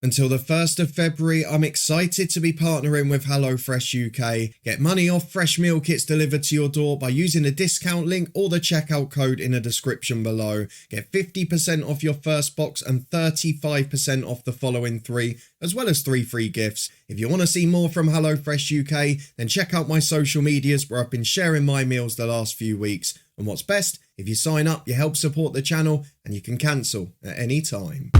Until the 1st of February, I'm excited to be partnering with HelloFresh UK. Get money off fresh meal kits delivered to your door by using the discount link or the checkout code in the description below. Get 50% off your first box and 35% off the following 3, as well as 3 free gifts. If you want to see more from HelloFresh UK, then check out my social medias where I've been sharing my meals the last few weeks. And what's best, if you sign up, you help support the channel and you can cancel at any time.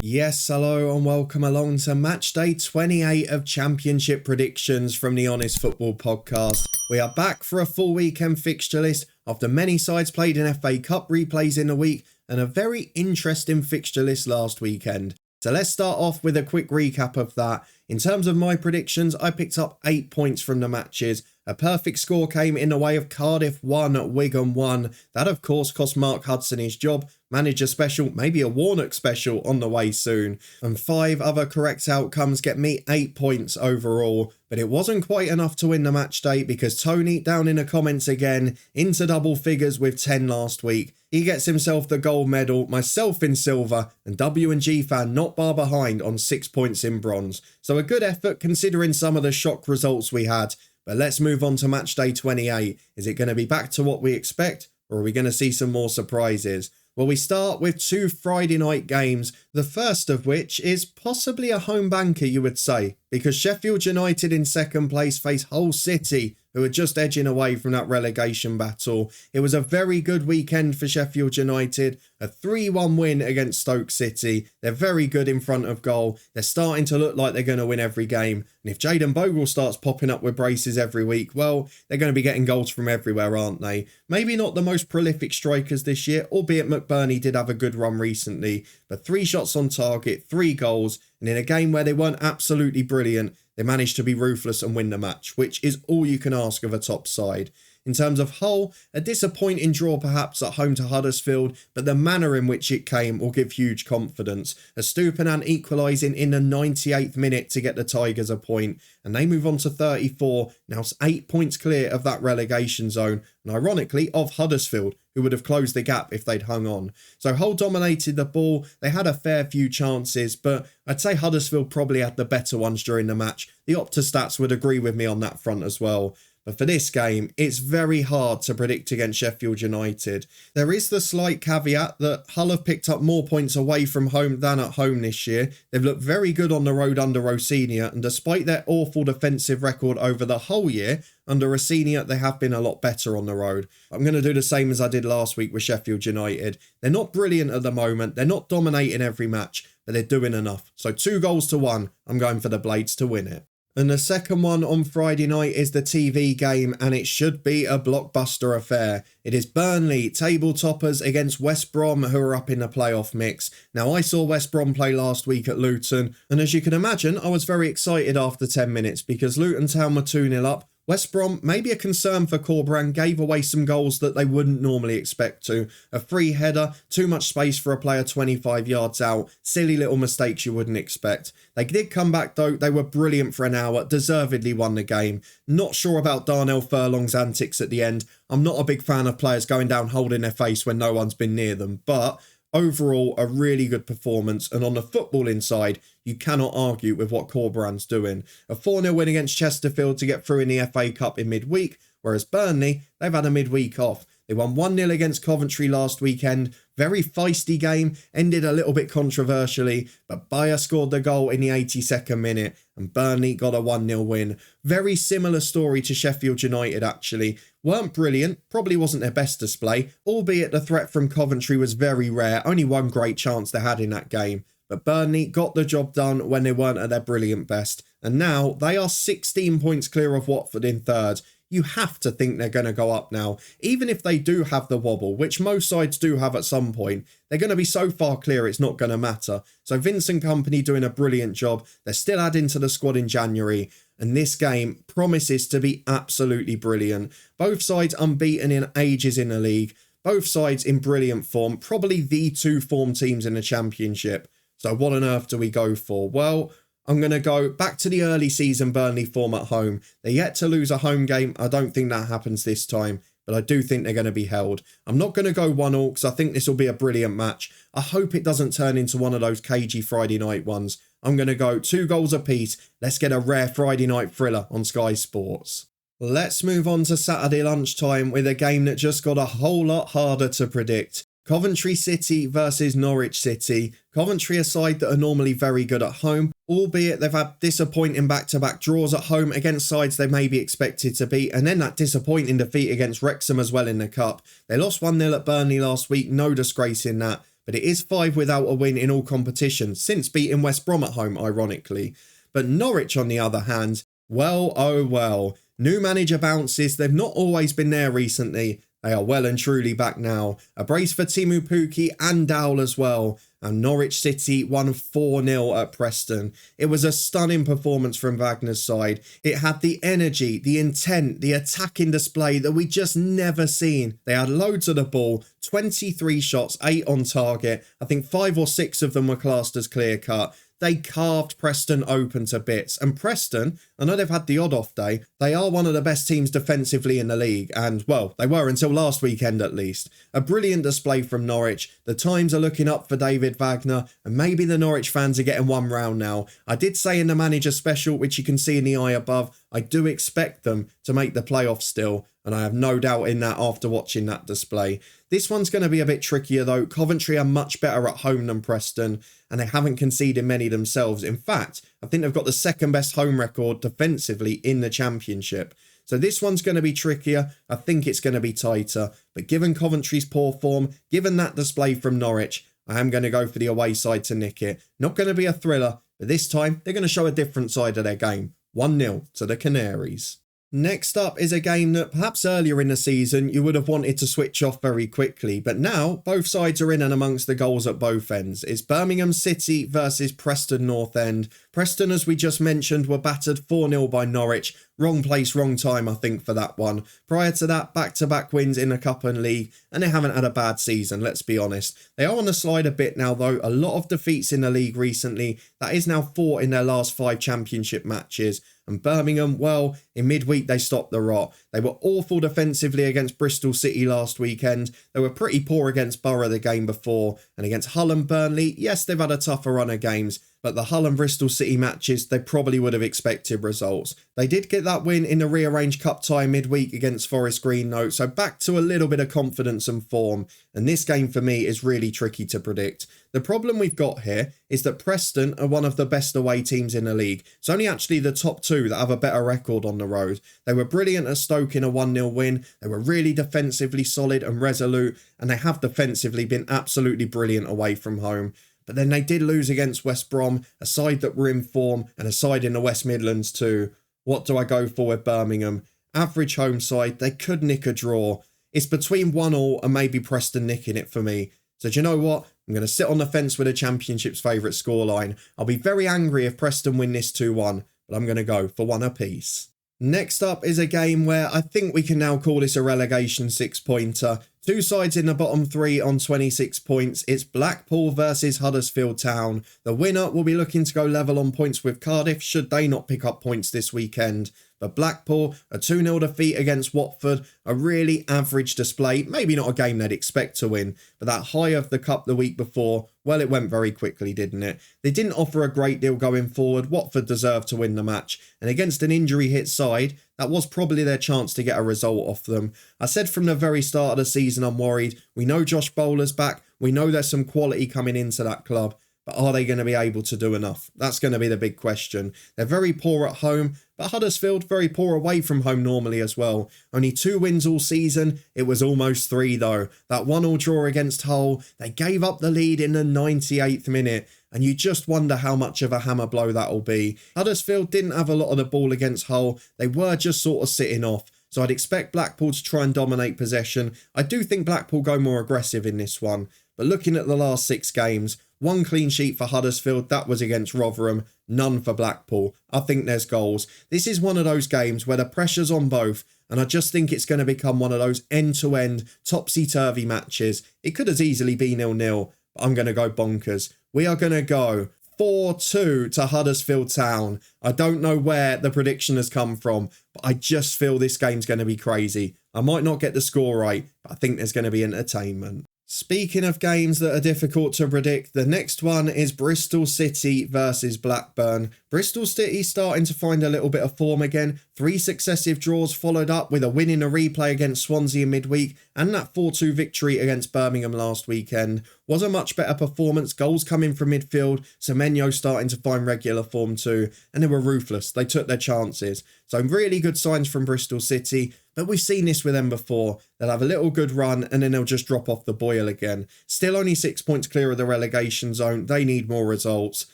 Yes, hello and welcome along to match day 28 of Championship predictions from the Honest Football Podcast. We are back for a full weekend fixture list after many sides played in FA Cup replays in the week and a very interesting fixture list last weekend. So let's start off with a quick recap of that. In terms of my predictions, I picked up 8 points from the matches. A perfect score came in the way of Cardiff 1, Wigan 1. That of course cost Mark Hudson his job. Manager special, maybe a Warnock special on the way soon. And 5 other correct outcomes get me 8 points overall. But it wasn't quite enough to win the match day because Tony, down in the comments again, into double figures with 10 last week. He gets himself the gold medal, myself in silver, and W&G fan not far behind on 6 points in bronze. So a good effort considering some of the shock results we had. But let's move on to match day 28. Is it going to be back to what we expect, or are we going to see some more surprises? Well, we start with 2 Friday night games, the first of which is possibly a home banker, you would say, because Sheffield United in second place face Hull City, who are just edging away from that relegation battle. It was a very good weekend for Sheffield United, a 3-1 win against Stoke City. They're very good in front of goal. They're starting to look like they're going to win every game. And if Jayden Bogle starts popping up with braces every week, well, they're going to be getting goals from everywhere, aren't they? Maybe not the most prolific strikers this year, albeit McBurney did have a good run recently, but 3 shots on target, 3 goals, and in a game where they weren't absolutely brilliant, they managed to be ruthless and win the match, which is all you can ask of a top side. In terms of Hull, a disappointing draw perhaps at home to Huddersfield, but the manner in which it came will give huge confidence. Estupiñán equalising in the 98th minute to get the Tigers a point, and they move on to 34, now 8 points clear of that relegation zone, and ironically of Huddersfield, who would have closed the gap if they'd hung on. So Hull dominated the ball, they had a fair few chances, but I'd say Huddersfield probably had the better ones during the match. The Opta stats would agree with me on that front as well. But for this game, it's very hard to predict against Sheffield United. There is the slight caveat that Hull have picked up more points away from home than at home this year. They've looked very good on the road under Rossini, and despite their awful defensive record over the whole year, under Rossini they have been a lot better on the road. I'm going to do the same as I did last week with Sheffield United. They're not brilliant at the moment, they're not dominating every match, but they're doing enough. So 2-1, I'm going for the Blades to win it. And the second one on Friday night is the TV game, and it should be a blockbuster affair. It is Burnley, table toppers, against West Brom, who are up in the playoff mix. Now, I saw West Brom play last week at Luton, and as you can imagine, I was very excited after 10 minutes because Luton Town were 2-0 up. West Brom, maybe a concern for Corberán, gave away some goals that they wouldn't normally expect to. A free header, too much space for a player 25 yards out, silly little mistakes you wouldn't expect. They did come back though, they were brilliant for an hour, deservedly won the game. Not sure about Darnell Furlong's antics at the end. I'm not a big fan of players going down holding their face when no one's been near them, but overall, a really good performance, and on the footballing side, you cannot argue with what Corberán's doing. A 4-0 win against Chesterfield to get through in the FA Cup in midweek, whereas Burnley, they've had a midweek off. They won 1-0 against Coventry last weekend. Very feisty game, ended a little bit controversially, but Bayer scored the goal in the 82nd minute and Burnley got a 1-0 win. Very similar story to Sheffield United actually. Weren't brilliant, probably wasn't their best display, albeit the threat from Coventry was very rare, only one great chance they had in that game. But Burnley got the job done when they weren't at their brilliant best, and now they are 16 points clear of Watford in third. You have to think they're going to go up now. Even if they do have the wobble, which most sides do have at some point, they're going to be so far clear it's not going to matter. So Vincent Kompany doing a brilliant job. They're still adding to the squad in January. And this game promises to be absolutely brilliant. Both sides unbeaten in ages in the league. Both sides in brilliant form. Probably the two form teams in the Championship. So what on earth do we go for? Well, I'm going to go back to the early season Burnley form at home. They're yet to lose a home game. I don't think that happens this time. but I do think they're going to be held. I'm not going to go 1-1 because I think this will be a brilliant match. I hope it doesn't turn into one of those cagey Friday night ones. I'm going to go 2 goals apiece. Let's get a rare Friday night thriller on Sky Sports. Let's move on to Saturday lunchtime with a game that just got a whole lot harder to predict. Coventry City versus Norwich City. Coventry, a side that are normally very good at home, albeit they've had disappointing back-to-back draws at home against sides they may be expected to beat, and then that disappointing defeat against Wrexham as well in the Cup. They lost 1-0 at Burnley last week, no disgrace in that, but it is 5 without a win in all competitions, since beating West Brom at home, ironically. But Norwich, on the other hand, well, oh well. New manager bounces, they've not always been there recently. They are well and truly back now. A brace for Timu Pukki and Dowell as well. And Norwich City won 4-0 at Preston. It was a stunning performance from Wagner's side. It had the energy, the intent, the attacking display that we just never seen. They had loads of the ball, 23 shots, 8 on target. I think 5 or 6 of them were classed as clear cut. They carved Preston open to bits. And Preston, I know they've had the odd off day, they are one of the best teams defensively in the league. And, well, they were until last weekend at least. A brilliant display from Norwich. The times are looking up for David Wagner. And maybe the Norwich fans are getting one round now. I did say in the manager special, which you can see in the eye above, I do expect them to make the playoffs still. And I have no doubt in that after watching that display. This one's going to be a bit trickier though. Coventry are much better at home than Preston, and they haven't conceded many themselves. In fact, I think they've got the second best home record defensively in the Championship. So this one's going to be trickier. I think it's going to be tighter. But given Coventry's poor form, given that display from Norwich, I am going to go for the away side to nick it. Not going to be a thriller, but this time they're going to show a different side of their game. 1-0 to the Canaries. Next up is a game that perhaps earlier in the season you would have wanted to switch off very quickly, but now both sides are in and amongst the goals at both ends. It's Birmingham City versus Preston North End. Preston, as we just mentioned, were battered 4-0 by Norwich. Wrong place, wrong time, I think, for that one. Prior to that, back-to-back wins in the Cup and League, and they haven't had a bad season, let's be honest. They are on the slide a bit now, though. A lot of defeats in the league recently. That is now 4 in their last 5 Championship matches. And Birmingham, well, in midweek they stopped the rot. They were awful defensively against Bristol City last weekend. They were pretty poor against Borough the game before. And against Hull and Burnley, yes, they've had a tougher run of games. But the Hull and Bristol City matches, they probably would have expected results. They did get that win in the rearranged cup tie midweek against Forest Green though, so back to a little bit of confidence and form. And this game for me is really tricky to predict. The problem we've got here is that Preston are one of the best away teams in the league. It's only actually the top 2 that have a better record on the road. They were brilliant at Stoke in a 1-0 win. They were really defensively solid and resolute, and they have defensively been absolutely brilliant away from home. But then they did lose against West Brom, a side that were in form, and a side in the West Midlands too. What do I go for with Birmingham? Average home side, they could nick a draw. It's between 1-1 and maybe Preston nicking it for me. So do you know what? I'm going to sit on the fence with the Championship's favourite scoreline. I'll be very angry if Preston win this 2-1, but I'm going to go for 1 apiece. Next up is a game where I think we can now call this a relegation 6-pointer. 2 sides in the bottom 3 on 26 points. It's Blackpool versus Huddersfield Town. The winner will be looking to go level on points with Cardiff should they not pick up points this weekend. But Blackpool, a 2-0 defeat against Watford, a really average display. Maybe not a game they'd expect to win, but that high of the cup the week before, well, it went very quickly, didn't it? They didn't offer a great deal going forward. Watford deserved to win the match, and against an injury-hit side, that was probably their chance to get a result off them. I said from the very start of the season I'm worried. We know Josh Bowler's back. We know there's some quality coming into that club. But are they going to be able to do enough? That's going to be the big question. They're very poor at home, but Huddersfield very poor away from home normally as well. Only 2 wins all season. It was almost 3 though. That 1-1 draw against Hull, they gave up the lead in the 98th minute. And you just wonder how much of a hammer blow that'll be. Huddersfield didn't have a lot of the ball against Hull. They were just sort of sitting off. So I'd expect Blackpool to try and dominate possession. I do think Blackpool go more aggressive in this one. But looking at the last 6 games, 1 clean sheet for Huddersfield, that was against Rotherham, none for Blackpool. I think there's goals. This is one of those games where the pressure's on both, and I just think it's going to become one of those end-to-end, topsy-turvy matches. It could as easily be 0-0, but I'm going to go bonkers. We are going to go 4-2 to Huddersfield Town. I don't know where the prediction has come from, but I just feel this game's going to be crazy. I might not get the score right, but I think there's going to be entertainment. Speaking of games that are difficult to predict, the next one is Bristol City versus Blackburn. Bristol City starting to find a little bit of form again. 3 successive draws followed up with a win in a replay against Swansea in midweek and that 4-2 victory against Birmingham last weekend. Was a much better performance, goals coming from midfield, Semenyo starting to find regular form too, and they were ruthless, they took their chances. So really good signs from Bristol City, but we've seen this with them before. They'll have a little good run and then they'll just drop off the boil again. Still only 6 points clear of the relegation zone, they need more results.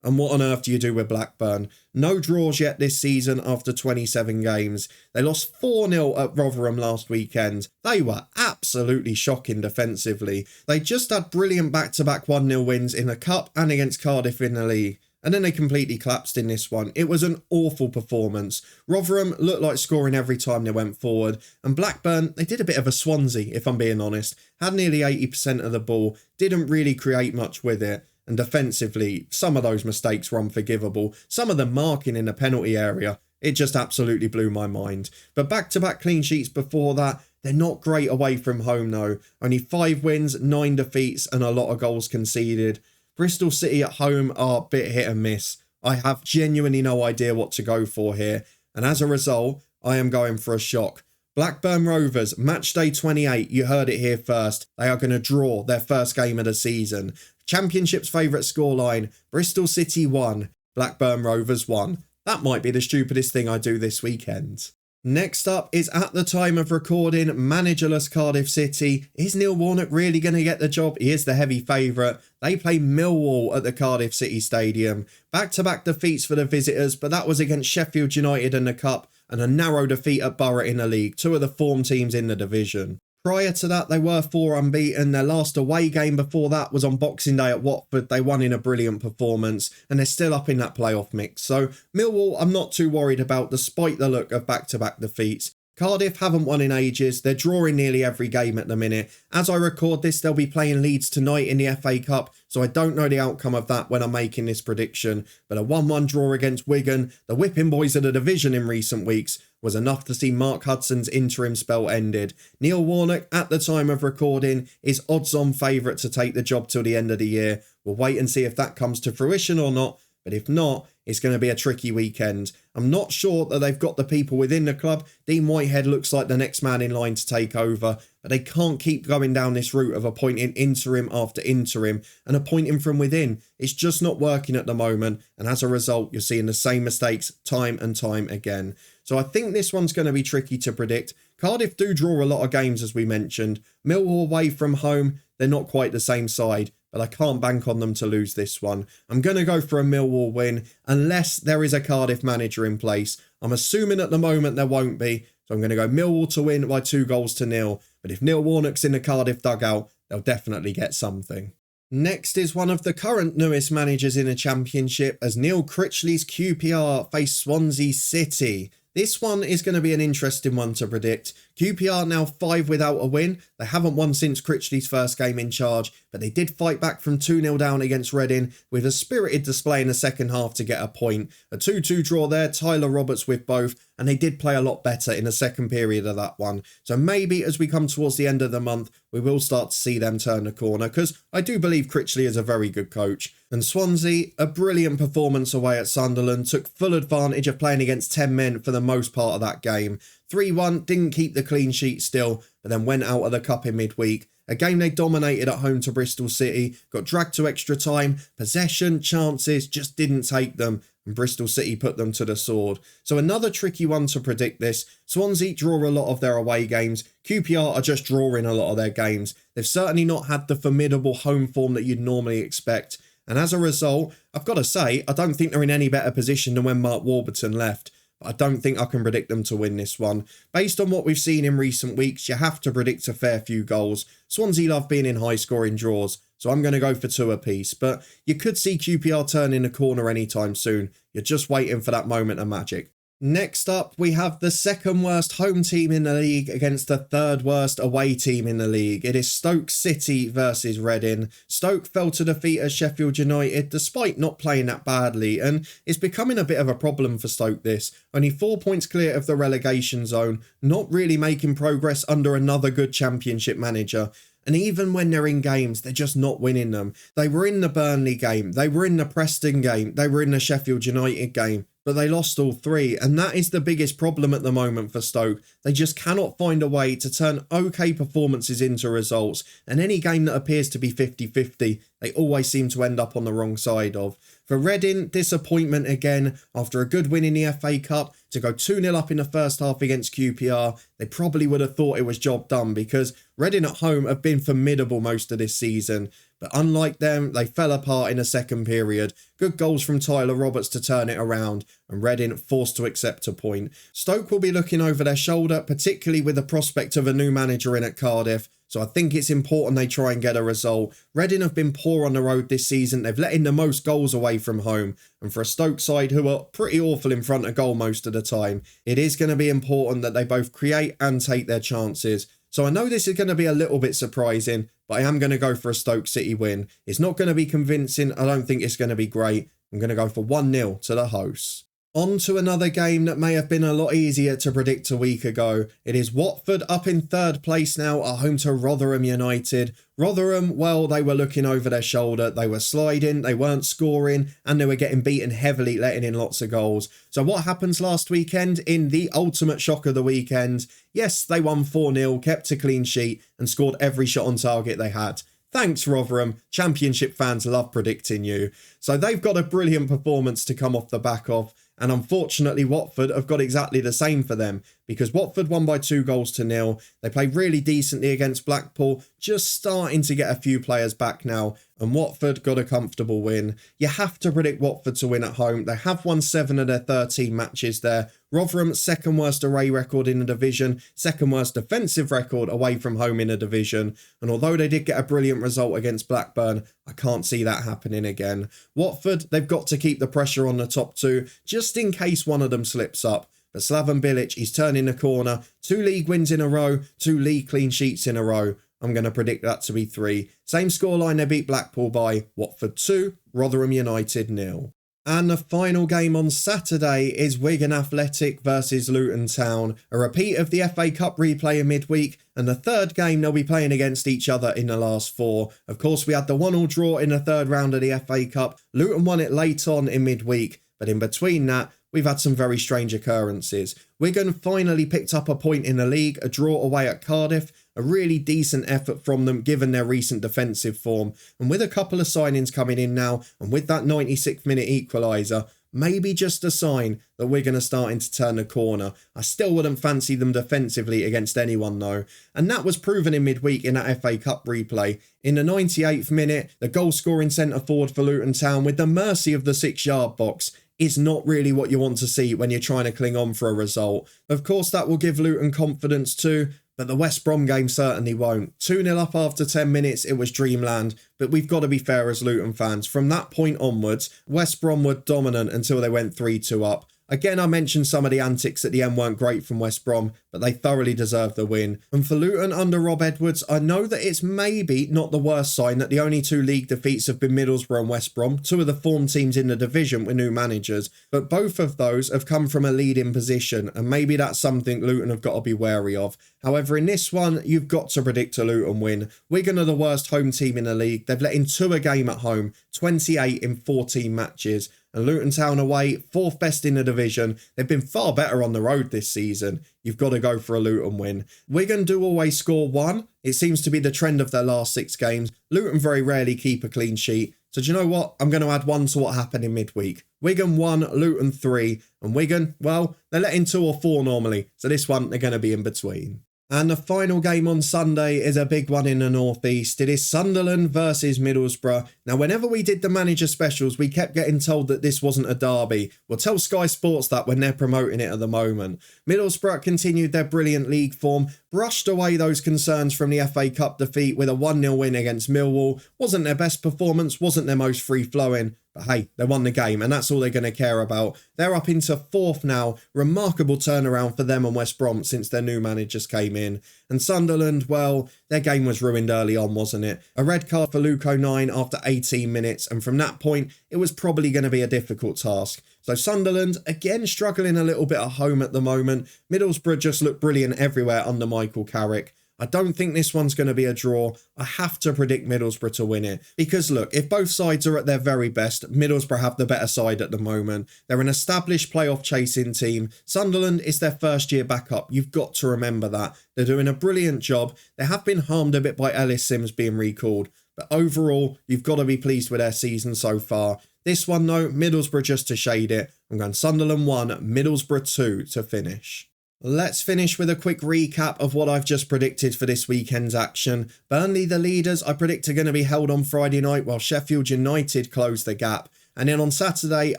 And what on earth do you do with Blackburn? No draws yet this season after 27 games. They lost 4-0 at Rotherham last weekend. They were absolutely shocking defensively. They just had brilliant back-to-back 1-0 wins in the Cup and against Cardiff in the league. And then they completely collapsed in this one. It was an awful performance. Rotherham looked like scoring every time they went forward. And Blackburn, they did a bit of a Swansea, if I'm being honest. Had nearly 80% of the ball. Didn't really create much with it. And defensively, some of those mistakes were unforgivable. Some of them marking in the penalty area. It just absolutely blew my mind. But back-to-back clean sheets before that, they're not great away from home though. Only 5 wins, 9 defeats and a lot of goals conceded. Bristol City at home are a bit hit and miss. I have genuinely no idea what to go for here. And as a result, I am going for a shock. Blackburn Rovers, matchday 28, you heard it here first. They are going to draw their first game of the season. Championship's favourite scoreline, Bristol City 1, Blackburn Rovers 1. That might be the stupidest thing I do this weekend. Next up is, at the time of recording, managerless Cardiff City. Is Neil Warnock really going to get the job? He is the heavy favourite. They play Millwall at the Cardiff City Stadium. Back-to-back defeats for the visitors, but that was against Sheffield United in the Cup and a narrow defeat at Borough in the league, 2 of the form teams in the division. Prior to that, they were 4 unbeaten. Their last away game before that was on Boxing Day at Watford. They won in a brilliant performance, and they're still up in that playoff mix. So Millwall, I'm not too worried about, despite the look of back-to-back defeats. Cardiff haven't won in ages. They're drawing nearly every game at the minute. As I record this, they'll be playing Leeds tonight in the FA Cup, so I don't know the outcome of that when I'm making this prediction. But a 1-1 draw against Wigan, the whipping boys of the division in recent weeks, was enough to see Mark Hudson's interim spell ended. Neil Warnock, at the time of recording, is odds-on favourite to take the job till the end of the year. We'll wait and see if that comes to fruition or not, but if not, it's going to be a tricky weekend. I'm not sure that they've got the people within the club. Dean Whitehead looks like the next man in line to take over, but they can't keep going down this route of appointing interim after interim and appointing from within. It's just not working at the moment, and as a result, you're seeing the same mistakes time and time again. So I think this one's going to be tricky to predict. Cardiff do draw a lot of games, as we mentioned. Millwall away from home, they're not quite the same side, but I can't bank on them to lose this one. I'm going to go for a Millwall win, unless there is a Cardiff manager in place. I'm assuming at the moment there won't be, so I'm going to go Millwall to win by 2-0. But if Neil Warnock's in the Cardiff dugout, they'll definitely get something. Next is one of the current newest managers in the Championship, as Neil Critchley's QPR face Swansea City. This one is going to be an interesting one to predict. QPR now 5 without a win. They haven't won since Critchley's first game in charge, but they did fight back from 2-0 down against Reading with a spirited display in the second half to get a point. A 2-2 draw there, Tyler Roberts with both, and they did play a lot better in the second period of that one. So maybe as we come towards the end of the month, we will start to see them turn the corner, because I do believe Critchley is a very good coach. And Swansea, a brilliant performance away at Sunderland, took full advantage of playing against 10 men for the most part of that game. 3-1, didn't keep the clean sheet still, but then went out of the cup in midweek. A game they dominated at home to Bristol City, got dragged to extra time, possession, chances, just didn't take them, and Bristol City put them to the sword. So another tricky one to predict this. Swansea draw a lot of their away games. QPR are just drawing a lot of their games. They've certainly not had the formidable home form that you'd normally expect. And as a result, I've got to say, I don't think they're in any better position than when Mark Warburton left. But I don't think I can predict them to win this one. Based on what we've seen in recent weeks, you have to predict a fair few goals. Swansea love being in high-scoring draws, so I'm going to go for 2 apiece. But you could see QPR turning the corner anytime soon. You're just waiting for that moment of magic. Next up, we have the second worst home team in the league against the third worst away team in the league. It is Stoke City versus Reading. Stoke fell to defeat at Sheffield United despite not playing that badly, and it's becoming a bit of a problem for Stoke this. Only 4 points clear of the relegation zone, not really making progress under another good Championship manager. And even when they're in games, they're just not winning them. They were in the Burnley game, they were in the Preston game, they were in the Sheffield United game, but they lost all three. And that is the biggest problem at the moment for Stoke. They just cannot find a way to turn okay performances into results. And any game that appears to be 50-50, they always seem to end up on the wrong side of. For Reading, disappointment again. After a good win in the FA Cup, to go 2-0 up in the first half against QPR, they probably would have thought it was job done, because Reading at home have been formidable most of this season. But unlike them, they fell apart in the second period. Good goals from Tyler Roberts to turn it around, and Reading forced to accept a point. Stoke will be looking over their shoulder, particularly with the prospect of a new manager in at Cardiff. So I think it's important they try and get a result. Reading have been poor on the road this season. They've let in the most goals away from home. And for a Stoke side who are pretty awful in front of goal most of the time, it is going to be important that they both create and take their chances. So I know this is going to be a little bit surprising, but I am going to go for a Stoke City win. It's not going to be convincing. I don't think it's going to be great. I'm going to go for 1-0 to the hosts. On to another game that may have been a lot easier to predict a week ago. It is Watford up in third place now at home to Rotherham United. Rotherham, well, they were looking over their shoulder. They were sliding, they weren't scoring, and they were getting beaten heavily, letting in lots of goals. So what happens last weekend in the ultimate shock of the weekend? Yes, they won 4-0, kept a clean sheet, and scored every shot on target they had. Thanks, Rotherham. Championship fans love predicting you. So they've got a brilliant performance to come off the back of. And unfortunately, Watford have got exactly the same for them, because Watford won by 2-0. They played really decently against Blackpool, just starting to get a few players back now, and Watford got a comfortable win. You have to predict Watford to win at home. They have won 7 of their 13 matches there. Rotherham, second worst away record in the division, second worst defensive record away from home in the division. And although they did get a brilliant result against Blackburn, I can't see that happening again. Watford, they've got to keep the pressure on the top two, just in case one of them slips up. But Slaven Bilic, he's turning the corner. 2 league wins in a row, 2 league clean sheets in a row. I'm going to predict that to be 3. Same scoreline they beat Blackpool by. Watford 2, Rotherham United 0. And the final game on Saturday is Wigan Athletic versus Luton Town. A repeat of the FA Cup replay in midweek, and the third game they'll be playing against each other in the last 4. Of course, we had the 1-1 draw in the third round of the FA Cup. Luton won it late on in midweek, but in between that, we've had some very strange occurrences. Wigan finally picked up a point in the league, a draw away at Cardiff, a really decent effort from them given their recent defensive form. And with a couple of signings coming in now, and with that 96th minute equaliser, maybe just a sign that Wigan are starting to turn the corner. I still wouldn't fancy them defensively against anyone though. And that was proven in midweek in that FA Cup replay. In the 98th minute, the goal-scoring centre forward for Luton Town, with the mercy of the 6-yard box, is not really what you want to see when you're trying to cling on for a result. Of course, that will give Luton confidence too, but the West Brom game certainly won't. 2-0 up after 10 minutes, it was dreamland, but we've got to be fair as Luton fans. From that point onwards, West Brom were dominant until they went 3-2 up. Again, I mentioned some of the antics at the end weren't great from West Brom, but they thoroughly deserved the win. And for Luton under Rob Edwards, I know that it's maybe not the worst sign that the only 2 league defeats have been Middlesbrough and West Brom, 2 of the form teams in the division with new managers, but both of those have come from a leading position, and maybe that's something Luton have got to be wary of. However, in this one, you've got to predict a Luton win. Wigan are the worst home team in the league. They've let in 2 a game at home, 28 in 14 matches. And Luton Town away, 4th best in the division. They've been far better on the road this season. You've got to go for a Luton win. Wigan do always score 1. It seems to be the trend of their last 6 games. Luton very rarely keep a clean sheet. So do you know what? I'm going to add 1 to what happened in midweek. Wigan 1, Luton 3. And Wigan, well, they're letting 2 or 4 normally. So this one, they're going to be in between. And the final game on Sunday is a big one in the North East. It is Sunderland versus Middlesbrough. Now, whenever we did the manager specials, we kept getting told that this wasn't a derby. Well, tell Sky Sports that when they're promoting it at the moment. Middlesbrough continued their brilliant league form, brushed away those concerns from the FA Cup defeat with a 1-0 win against Millwall. Wasn't their best performance, wasn't their most free-flowing, But hey, they won the game and that's all they're going to care about. They're up into 4th now. Remarkable turnaround for them and West Brom since their new managers came in. And Sunderland, well, their game was ruined early on, wasn't it? A red card for Luke O'Nien after 18 minutes, and from that point, it was probably going to be a difficult task. So Sunderland, again, struggling a little bit at home at the moment. Middlesbrough just looked brilliant everywhere under Michael Carrick. I don't think this one's going to be a draw. I have to predict Middlesbrough to win it. Because look, if both sides are at their very best, Middlesbrough have the better side at the moment. They're an established playoff chasing team. Sunderland is their first year back up. You've got to remember that. They're doing a brilliant job. They have been harmed a bit by Ellis Sims being recalled. But overall, you've got to be pleased with their season so far. This one though, Middlesbrough just to shade it. I'm going Sunderland 1, Middlesbrough 2 to finish. Let's finish with a quick recap of what I've just predicted for this weekend's action. Burnley, the leaders, I predict are going to be held on Friday night while Sheffield United close the gap. And then on Saturday,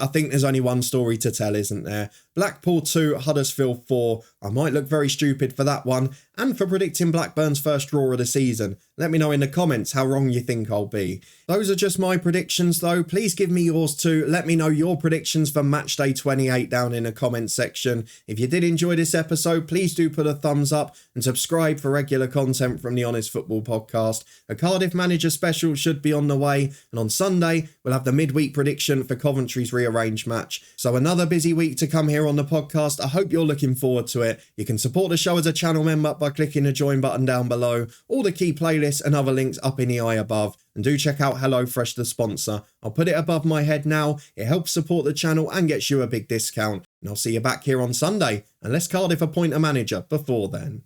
I think there's only one story to tell, isn't there? Blackpool 2, Huddersfield 4. I might look very stupid for that one, and for predicting Blackburn's first draw of the season. Let me know in the comments how wrong you think I'll be. Those are just my predictions though. Please give me yours too. Let me know your predictions for Matchday 28 down in the comments section. If you did enjoy this episode, please do put a thumbs up and subscribe for regular content from the Honest Football Podcast. A Cardiff Manager special should be on the way, and on Sunday, we'll have the midweek prediction for Coventry's rearranged match. So another busy week to come here on the podcast. I hope you're looking forward to it. You can support the show as a channel member by clicking the join button down below. All the key playlists and other links up in the eye above. And do check out HelloFresh, the sponsor. I'll put it above my head now. It helps support the channel and gets you a big discount. And I'll see you back here on Sunday, unless Cardiff appoint a manager before then.